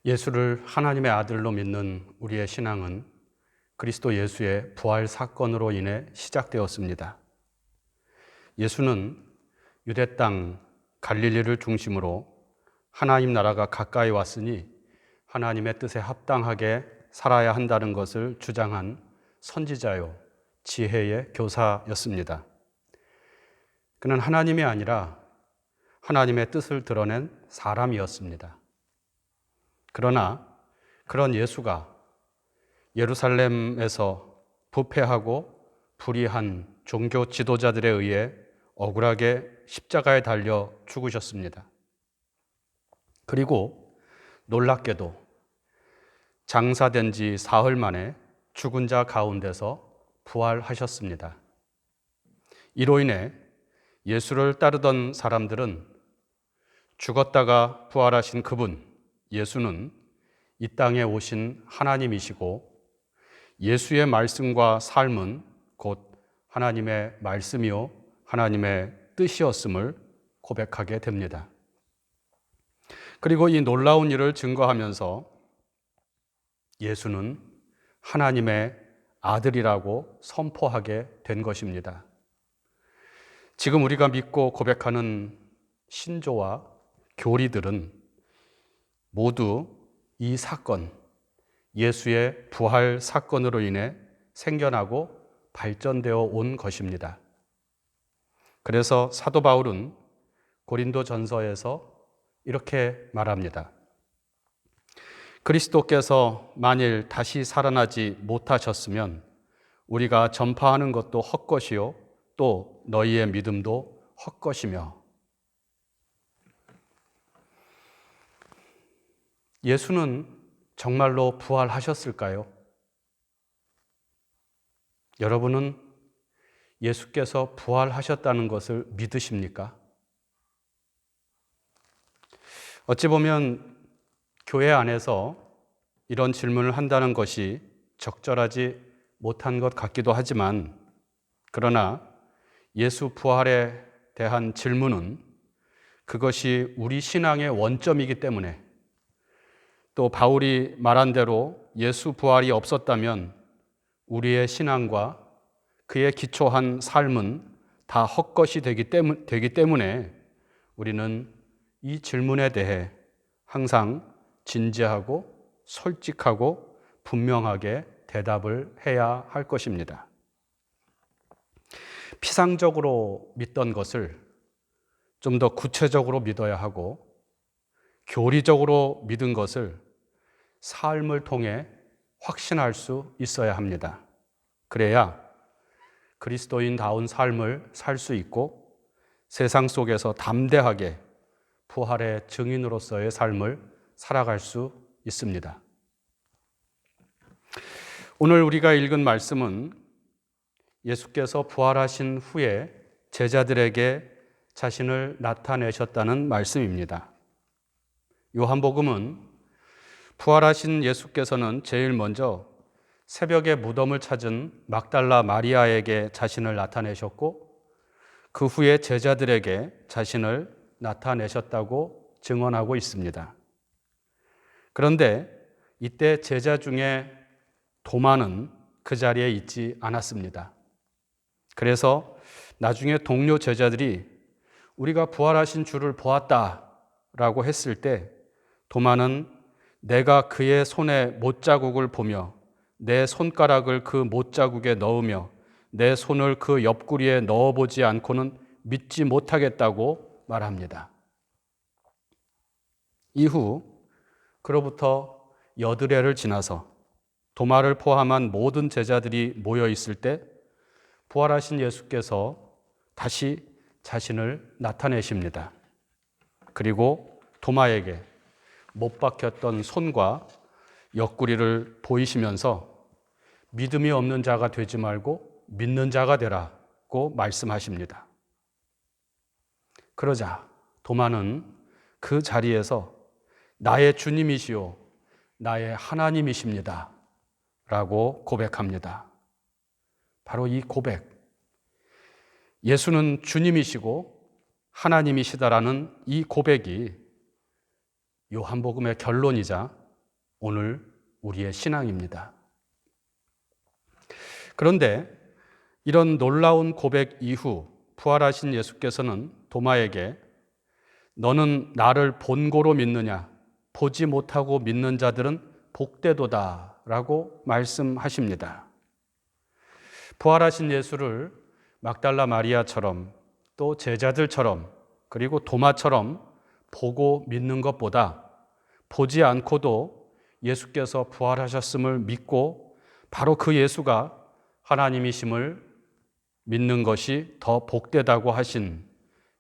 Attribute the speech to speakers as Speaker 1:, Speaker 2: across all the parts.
Speaker 1: 예수를 하나님의 아들로 믿는 우리의 신앙은 그리스도 예수의 부활 사건으로 인해 시작되었습니다. 예수는 유대 땅 갈릴리를 중심으로 하나님 나라가 가까이 왔으니 하나님의 뜻에 합당하게 살아야 한다는 것을 주장한 선지자요, 지혜의 교사였습니다. 그는 하나님이 아니라 하나님의 뜻을 드러낸 사람이었습니다. 그러나 그런 예수가 예루살렘에서 부패하고 불의한 종교 지도자들에 의해 억울하게 십자가에 달려 죽으셨습니다. 그리고 놀랍게도 장사된 지 사흘 만에 죽은 자 가운데서 부활하셨습니다. 이로 인해 예수를 따르던 사람들은 죽었다가 부활하신 그분, 예수는 이 땅에 오신 하나님이시고 예수의 말씀과 삶은 곧 하나님의 말씀이요 하나님의 뜻이었음을 고백하게 됩니다. 그리고 이 놀라운 일을 증거하면서 예수는 하나님의 아들이라고 선포하게 된 것입니다. 지금 우리가 믿고 고백하는 신조와 교리들은 모두 이 사건, 예수의 부활 사건으로 인해 생겨나고 발전되어 온 것입니다. 그래서 사도 바울은 고린도 전서에서 이렇게 말합니다. 그리스도께서 만일 다시 살아나지 못하셨으면 우리가 전파하는 것도 헛것이요 또 너희의 믿음도 헛것이며. 예수는 정말로 부활하셨을까요? 여러분은 예수께서 부활하셨다는 것을 믿으십니까? 어찌 보면 교회 안에서 이런 질문을 한다는 것이 적절하지 못한 것 같기도 하지만, 그러나 예수 부활에 대한 질문은 그것이 우리 신앙의 원점이기 때문에, 또 바울이 말한 대로 예수 부활이 없었다면 우리의 신앙과 그에 기초한 삶은 다 헛것이 되기 때문에 우리는 이 질문에 대해 항상 진지하고 솔직하고 분명하게 대답을 해야 할 것입니다. 피상적으로 믿던 것을 좀 더 구체적으로 믿어야 하고, 교리적으로 믿은 것을 삶을 통해 확신할 수 있어야 합니다. 그래야 그리스도인다운 삶을 살 수 있고 세상 속에서 담대하게 부활의 증인으로서의 삶을 살아갈 수 있습니다. 오늘 우리가 읽은 말씀은 예수께서 부활하신 후에 제자들에게 자신을 나타내셨다는 말씀입니다. 요한복음은 부활하신 예수께서는 제일 먼저 새벽에 무덤을 찾은 막달라 마리아에게 자신을 나타내셨고, 그 후에 제자들에게 자신을 나타내셨다고 증언하고 있습니다. 그런데 이때 제자 중에 도마는 그 자리에 있지 않았습니다. 그래서 나중에 동료 제자들이 우리가 부활하신 주를 보았다라고 했을 때 도마는 내가 그의 손에 못자국을 보며 내 손가락을 그 못자국에 넣으며 내 손을 그 옆구리에 넣어보지 않고는 믿지 못하겠다고 말합니다. 이후 그로부터 여드레를 지나서 도마를 포함한 모든 제자들이 모여 있을 때 부활하신 예수께서 다시 자신을 나타내십니다. 그리고 도마에게 못 박혔던 손과 옆구리를 보이시면서 믿음이 없는 자가 되지 말고 믿는 자가 되라고 말씀하십니다. 그러자 도마는 그 자리에서 나의 주님이시오 나의 하나님이십니다 라고 고백합니다. 바로 이 고백, 예수는 주님이시고 하나님이시다라는 이 고백이 요한복음의 결론이자 오늘 우리의 신앙입니다. 그런데 이런 놀라운 고백 이후 부활하신 예수께서는 도마에게 너는 나를 본고로 믿느냐? 보지 못하고 믿는 자들은 복되도다 라고 말씀하십니다. 부활하신 예수를 막달라 마리아처럼 또 제자들처럼 그리고 도마처럼 보고 믿는 것보다 보지 않고도 예수께서 부활하셨음을 믿고 바로 그 예수가 하나님이심을 믿는 것이 더 복되다고 하신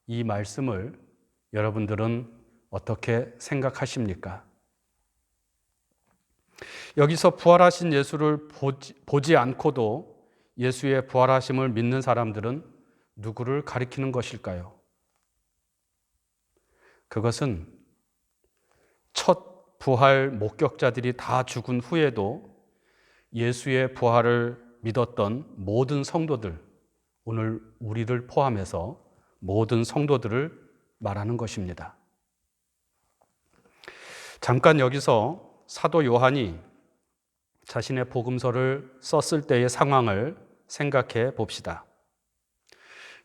Speaker 1: 이 말씀을 여러분들은 어떻게 생각하십니까? 여기서 부활하신 예수를 보지 않고도 예수의 부활하심을 믿는 사람들은 누구를 가리키는 것일까요? 그것은 첫 부활 목격자들이 다 죽은 후에도 예수의 부활을 믿었던 모든 성도들, 오늘 우리를 포함해서 모든 성도들을 말하는 것입니다. 잠깐 여기서 사도 요한이 자신의 복음서를 썼을 때의 상황을 생각해 봅시다.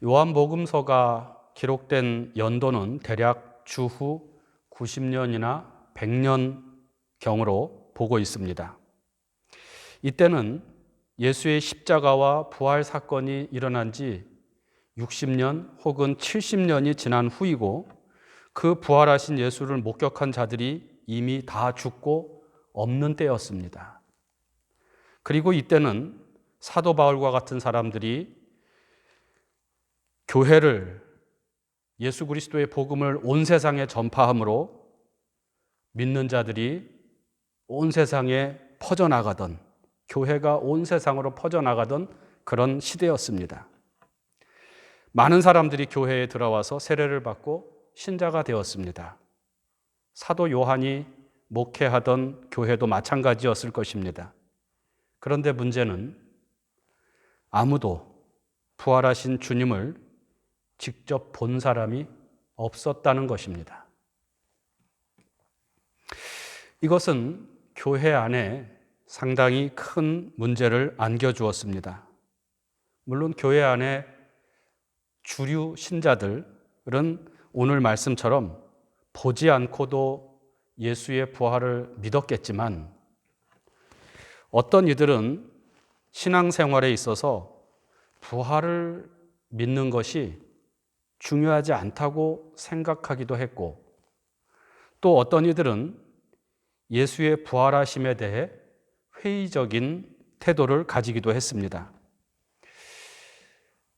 Speaker 1: 요한복음서가 기록된 연도는 대략 주후 90년이나 100년경으로 보고 있습니다. 이때는 예수의 십자가와 부활 사건이 일어난 지 60년 혹은 70년이 지난 후이고 그 부활하신 예수를 목격한 자들이 이미 다 죽고 없는 때였습니다. 그리고 이때는 사도 바울과 같은 사람들이 교회를 예수 그리스도의 복음을 온 세상에 전파함으로 믿는 자들이 온 세상에 퍼져나가던 교회가 온 세상으로 퍼져나가던 그런 시대였습니다. 많은 사람들이 교회에 들어와서 세례를 받고 신자가 되었습니다. 사도 요한이 목회하던 교회도 마찬가지였을 것입니다. 그런데 문제는 아무도 부활하신 주님을 직접 본 사람이 없었다는 것입니다. 이것은 교회 안에 상당히 큰 문제를 안겨주었습니다. 물론 교회 안에 주류 신자들은 오늘 말씀처럼 보지 않고도 예수의 부활을 믿었겠지만 어떤 이들은 신앙생활에 있어서 부활을 믿는 것이 중요하지 않다고 생각하기도 했고 또 어떤 이들은 예수의 부활하심에 대해 회의적인 태도를 가지기도 했습니다.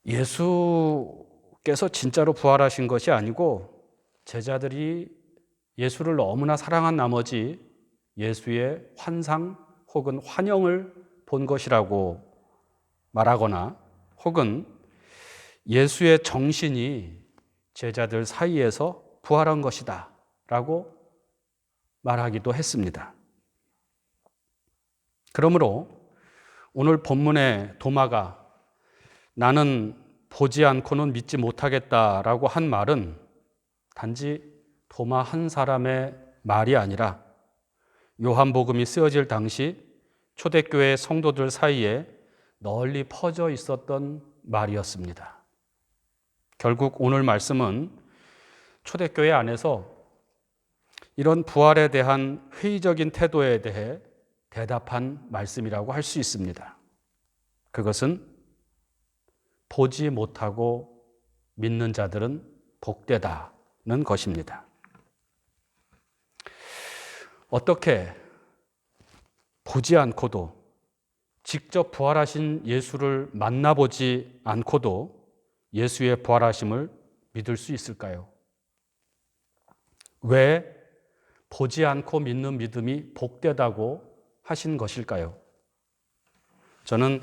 Speaker 1: 예수께서 진짜로 부활하신 것이 아니고 제자들이 예수를 너무나 사랑한 나머지 예수의 환상 혹은 환영을 본 것이라고 말하거나 혹은 예수의 정신이 제자들 사이에서 부활한 것이다 라고 말하기도 했습니다. 그러므로 오늘 본문의 도마가 나는 보지 않고는 믿지 못하겠다라고 한 말은 단지 도마 한 사람의 말이 아니라 요한복음이 쓰여질 당시 초대교회 성도들 사이에 널리 퍼져 있었던 말이었습니다. 결국 오늘 말씀은 초대교회 안에서 이런 부활에 대한 회의적인 태도에 대해 대답한 말씀이라고 할 수 있습니다. 그것은 보지 못하고 믿는 자들은 복되다는 것입니다. 어떻게 보지 않고도 직접 부활하신 예수를 만나보지 않고도 예수의 부활하심을 믿을 수 있을까요? 왜 보지 않고 믿는 믿음이 복되다고 하신 것일까요? 저는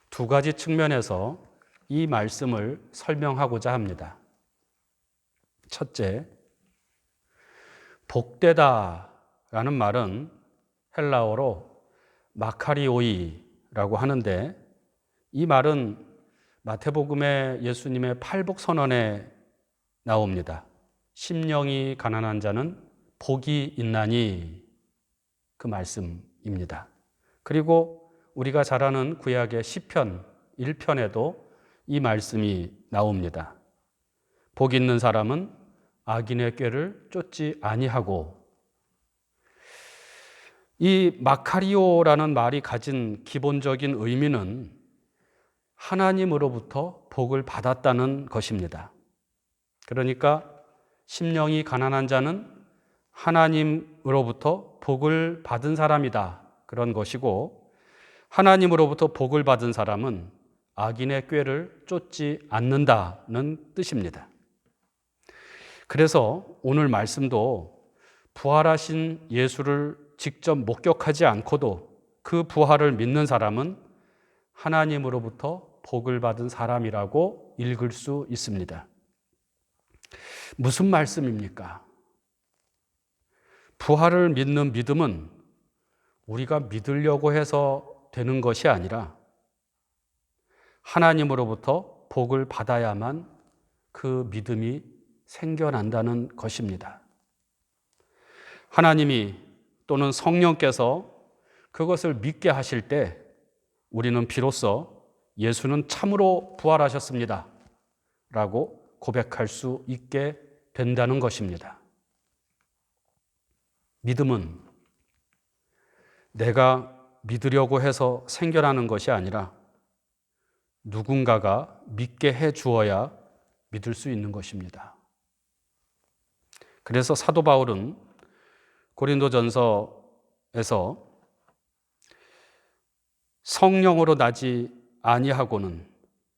Speaker 1: 두 가지 측면에서 이 말씀을 설명하고자 합니다. 첫째, 복되다라는 말은 헬라어로 마카리오이라고 하는데 이 말은 마태복음의 예수님의 팔복선언에 나옵니다. 심령이 가난한 자는 복이 있나니 그 말씀입니다. 그리고 우리가 잘 아는 구약의 시편 1편에도 이 말씀이 나옵니다. 복 있는 사람은 악인의 꾀를 쫓지 아니하고. 이 마카리오라는 말이 가진 기본적인 의미는 하나님으로부터 복을 받았다는 것입니다. 그러니까 심령이 가난한 자는 하나님으로부터 복을 받은 사람이다, 그런 것이고, 하나님으로부터 복을 받은 사람은 악인의 꾀를 쫓지 않는다는 뜻입니다. 그래서 오늘 말씀도 부활하신 예수를 직접 목격하지 않고도 그 부활을 믿는 사람은 하나님으로부터 복을 받은 사람이라고 읽을 수 있습니다. 무슨 말씀입니까? 부활을 믿는 믿음은 우리가 믿으려고 해서 되는 것이 아니라 하나님으로부터 복을 받아야만 그 믿음이 생겨난다는 것입니다. 하나님이 또는 성령께서 그것을 믿게 하실 때 우리는 비로소 예수는 참으로 부활하셨습니다 라고 고백할 수 있게 된다는 것입니다. 믿음은 내가 믿으려고 해서 생겨나는 것이 아니라 누군가가 믿게 해 주어야 믿을 수 있는 것입니다. 그래서 사도 바울은 고린도전서에서 성령으로 나지 아니하고는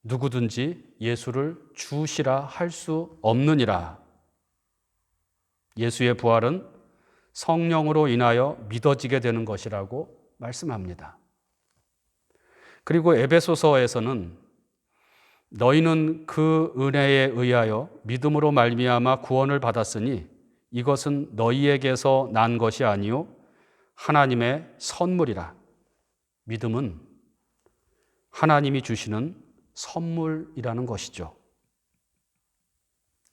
Speaker 1: 누구든지 예수를 주시라 할 수 없느니라. 예수의 부활은 성령으로 인하여 믿어지게 되는 것이라고 말씀합니다. 그리고 에베소서에서는 너희는 그 은혜에 의하여 믿음으로 말미암아 구원을 받았으니 이것은 너희에게서 난 것이 아니요 하나님의 선물이라. 믿음은 하나님이 주시는 선물이라는 것이죠.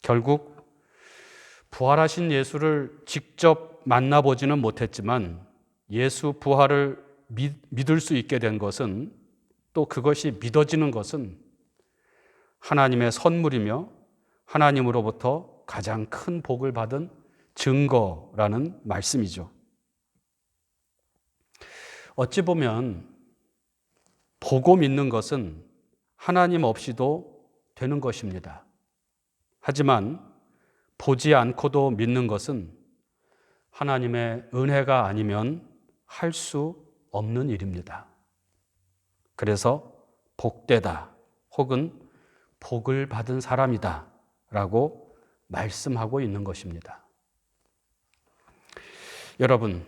Speaker 1: 결국 부활하신 예수를 직접 만나보지는 못했지만 예수 부활을 믿을 수 있게 된 것은, 또 그것이 믿어지는 것은 하나님의 선물이며 하나님으로부터 가장 큰 복을 받은 증거라는 말씀이죠. 어찌 보면 보고 믿는 것은 하나님 없이도 되는 것입니다. 하지만 보지 않고도 믿는 것은 하나님의 은혜가 아니면 할 수 없는 일입니다. 그래서 복되다 혹은 복을 받은 사람이다 라고 말씀하고 있는 것입니다. 여러분,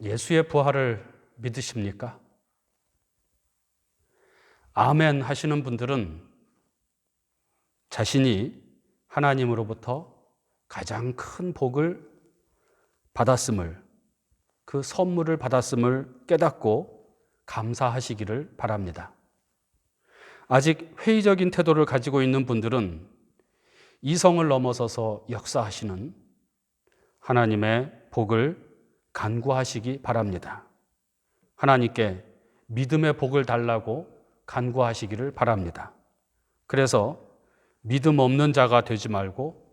Speaker 1: 예수의 부활을 믿으십니까? 아멘 하시는 분들은 자신이 하나님으로부터 가장 큰 복을 받았음을, 그 선물을 받았음을 깨닫고 감사하시기를 바랍니다. 아직 회의적인 태도를 가지고 있는 분들은 이성을 넘어서서 역사하시는 하나님의 복을 간구하시기 바랍니다. 하나님께 믿음의 복을 달라고 간구하시기를 바랍니다. 그래서 믿음 없는 자가 되지 말고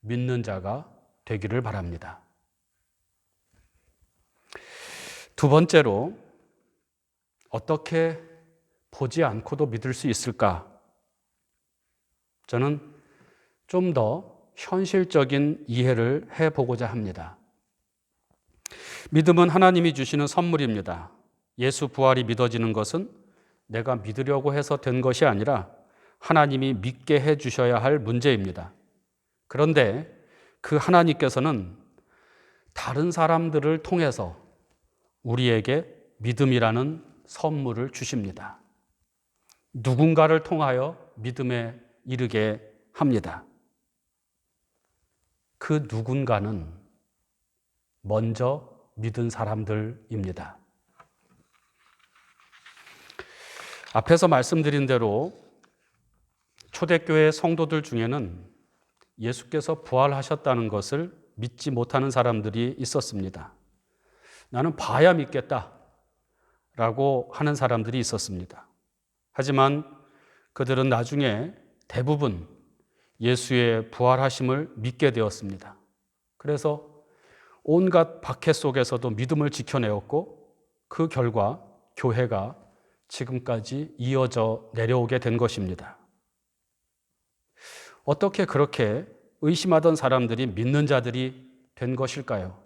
Speaker 1: 믿는 자가 되기를 바랍니다. 두 번째로, 어떻게 보지 않고도 믿을 수 있을까? 저는 좀 더 현실적인 이해를 해보고자 합니다. 믿음은 하나님이 주시는 선물입니다. 예수 부활이 믿어지는 것은 내가 믿으려고 해서 된 것이 아니라 하나님이 믿게 해 주셔야 할 문제입니다. 그런데 그 하나님께서는 다른 사람들을 통해서 우리에게 믿음이라는 선물을 주십니다. 누군가를 통하여 믿음에 이르게 합니다. 그 누군가는 먼저 믿은 사람들입니다. 앞에서 말씀드린 대로 초대교회 성도들 중에는 예수께서 부활하셨다는 것을 믿지 못하는 사람들이 있었습니다. 나는 봐야 믿겠다라고 하는 사람들이 있었습니다. 하지만 그들은 나중에 대부분 예수의 부활하심을 믿게 되었습니다. 그래서 온갖 박해 속에서도 믿음을 지켜내었고 그 결과 교회가 지금까지 이어져 내려오게 된 것입니다. 어떻게 그렇게 의심하던 사람들이 믿는 자들이 된 것일까요?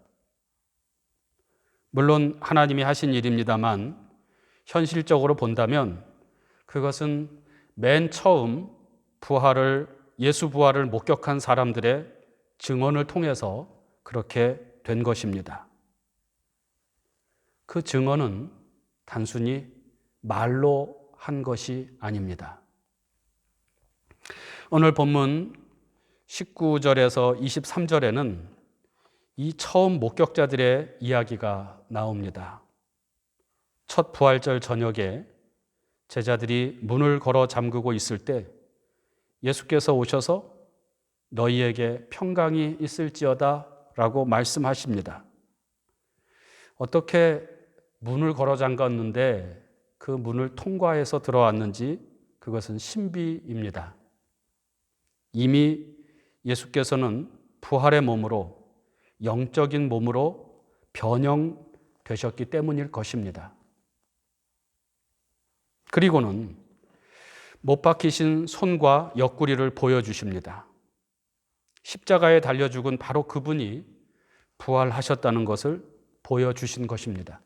Speaker 1: 물론 하나님이 하신 일입니다만 현실적으로 본다면 그것은 맨 처음 예수 부활을 목격한 사람들의 증언을 통해서 그렇게 된 것입니다. 그 증언은 단순히 말로 한 것이 아닙니다. 오늘 본문 19절에서 23절에는 이 처음 목격자들의 이야기가 나옵니다. 첫 부활절 저녁에 제자들이 문을 걸어 잠그고 있을 때 예수께서 오셔서 너희에게 평강이 있을지어다 라고 말씀하십니다. 어떻게 문을 걸어 잠갔는데 그 문을 통과해서 들어왔는지 그것은 신비입니다. 이미 예수께서는 부활의 몸으로 영적인 몸으로 변형되셨기 때문일 것입니다. 그리고는 못 박히신 손과 옆구리를 보여주십니다. 십자가에 달려 죽은 바로 그분이 부활하셨다는 것을 보여주신 것입니다.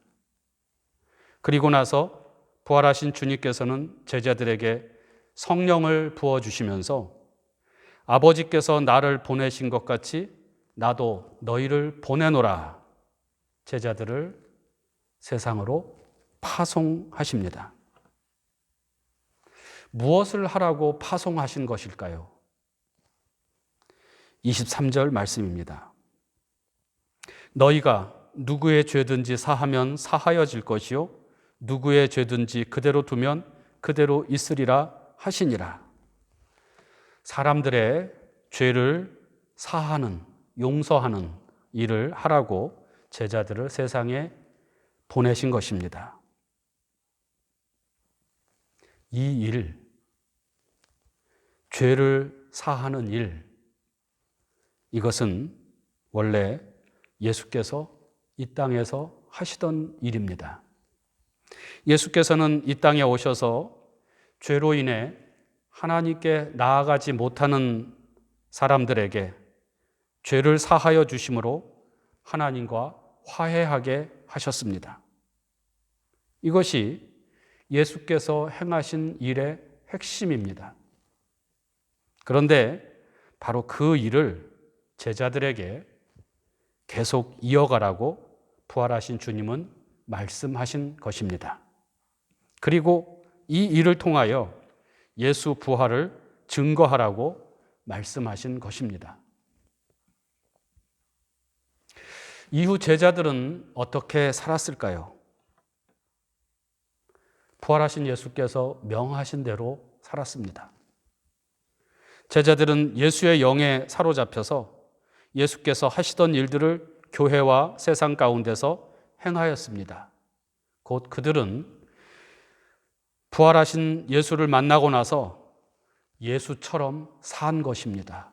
Speaker 1: 그리고 나서 부활하신 주님께서는 제자들에게 성령을 부어주시면서 아버지께서 나를 보내신 것 같이 나도 너희를 보내노라 제자들을 세상으로 파송하십니다. 무엇을 하라고 파송하신 것일까요? 23절 말씀입니다. 너희가 누구의 죄든지 사하면 사하여질 것이요 누구의 죄든지 그대로 두면 그대로 있으리라 하시니라. 사람들의 죄를 사하는, 용서하는 일을 하라고 제자들을 세상에 보내신 것입니다. 이 일, 죄를 사하는 일, 이것은 원래 예수께서 이 땅에서 하시던 일입니다. 예수께서는 이 땅에 오셔서 죄로 인해 하나님께 나아가지 못하는 사람들에게 죄를 사하여 주심으로 하나님과 화해하게 하셨습니다. 이것이 예수께서 행하신 일의 핵심입니다. 그런데 바로 그 일을 제자들에게 계속 이어가라고 부활하신 주님은 말씀하신 것입니다. 그리고 이 일을 통하여 예수 부활을 증거하라고 말씀하신 것입니다. 이후 제자들은 어떻게 살았을까요? 부활하신 예수께서 명하신 대로 살았습니다. 제자들은 예수의 영에 사로잡혀서 예수께서 하시던 일들을 교회와 세상 가운데서 행하였습니다. 곧 그들은 부활하신 예수를 만나고 나서 예수처럼 산 것입니다.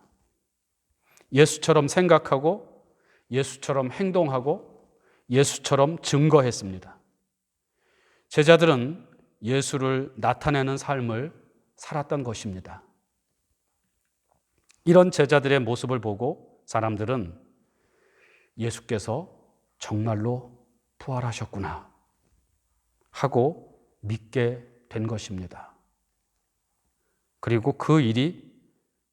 Speaker 1: 예수처럼 생각하고 예수처럼 행동하고 예수처럼 증거했습니다. 제자들은 예수를 나타내는 삶을 살았던 것입니다. 이런 제자들의 모습을 보고 사람들은 예수께서 정말로 부활하셨구나 하고 믿게 된 것입니다. 그리고 그 일이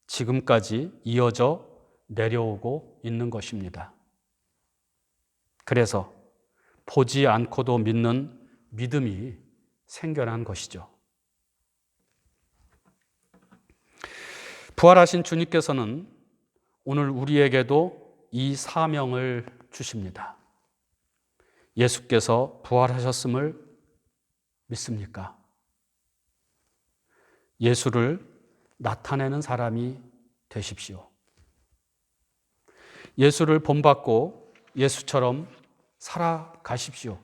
Speaker 1: 지금까지 이어져 내려오고 있는 것입니다. 그래서 보지 않고도 믿는 믿음이 생겨난 것이죠. 부활하신 주님께서는 오늘 우리에게도 이 사명을 주십니다. 예수께서 부활하셨음을 믿습니까? 예수를 나타내는 사람이 되십시오. 예수를 본받고 예수처럼 살아가십시오.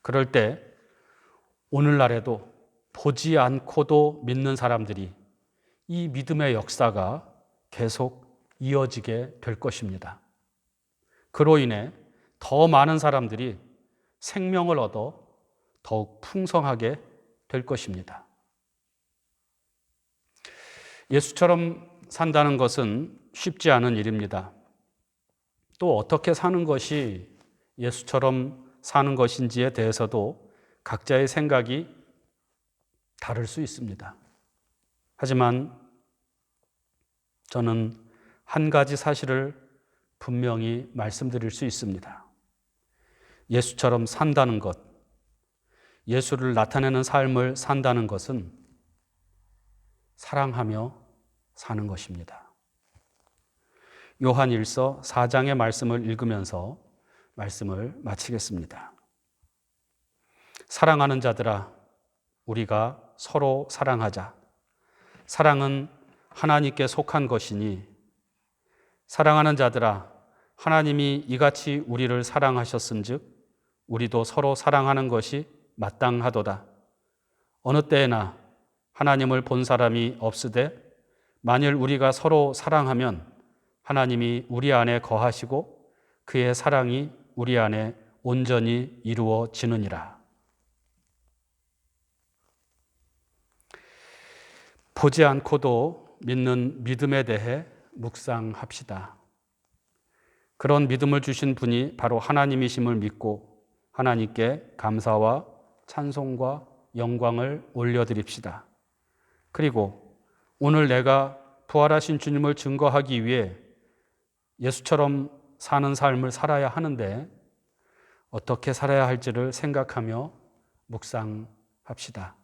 Speaker 1: 그럴 때 오늘날에도 보지 않고도 믿는 사람들이 이 믿음의 역사가 계속 이어지게 될 것입니다. 그로 인해 더 많은 사람들이 생명을 얻어 더욱 풍성하게 될 것입니다. 예수처럼 산다는 것은 쉽지 않은 일입니다. 또 어떻게 사는 것이 예수처럼 사는 것인지에 대해서도 각자의 생각이 다를 수 있습니다. 하지만 저는 한 가지 사실을 분명히 말씀드릴 수 있습니다. 예수처럼 산다는 것, 예수를 나타내는 삶을 산다는 것은 사랑하며 사는 것입니다. 요한일서 4장의 말씀을 읽으면서 말씀을 마치겠습니다. 사랑하는 자들아, 우리가 서로 사랑하자. 사랑은 하나님께 속한 것이니, 사랑하는 자들아, 하나님이 이같이 우리를 사랑하셨은즉 우리도 서로 사랑하는 것이 마땅하도다. 어느 때에나 하나님을 본 사람이 없으되 만일 우리가 서로 사랑하면 하나님이 우리 안에 거하시고 그의 사랑이 우리 안에 온전히 이루어지느니라. 보지 않고도 믿는 믿음에 대해 묵상합시다. 그런 믿음을 주신 분이 바로 하나님이심을 믿고 하나님께 감사와 찬송과 영광을 올려드립시다. 그리고 오늘 내가 부활하신 주님을 증거하기 위해 예수처럼 사는 삶을 살아야 하는데 어떻게 살아야 할지를 생각하며 묵상합시다.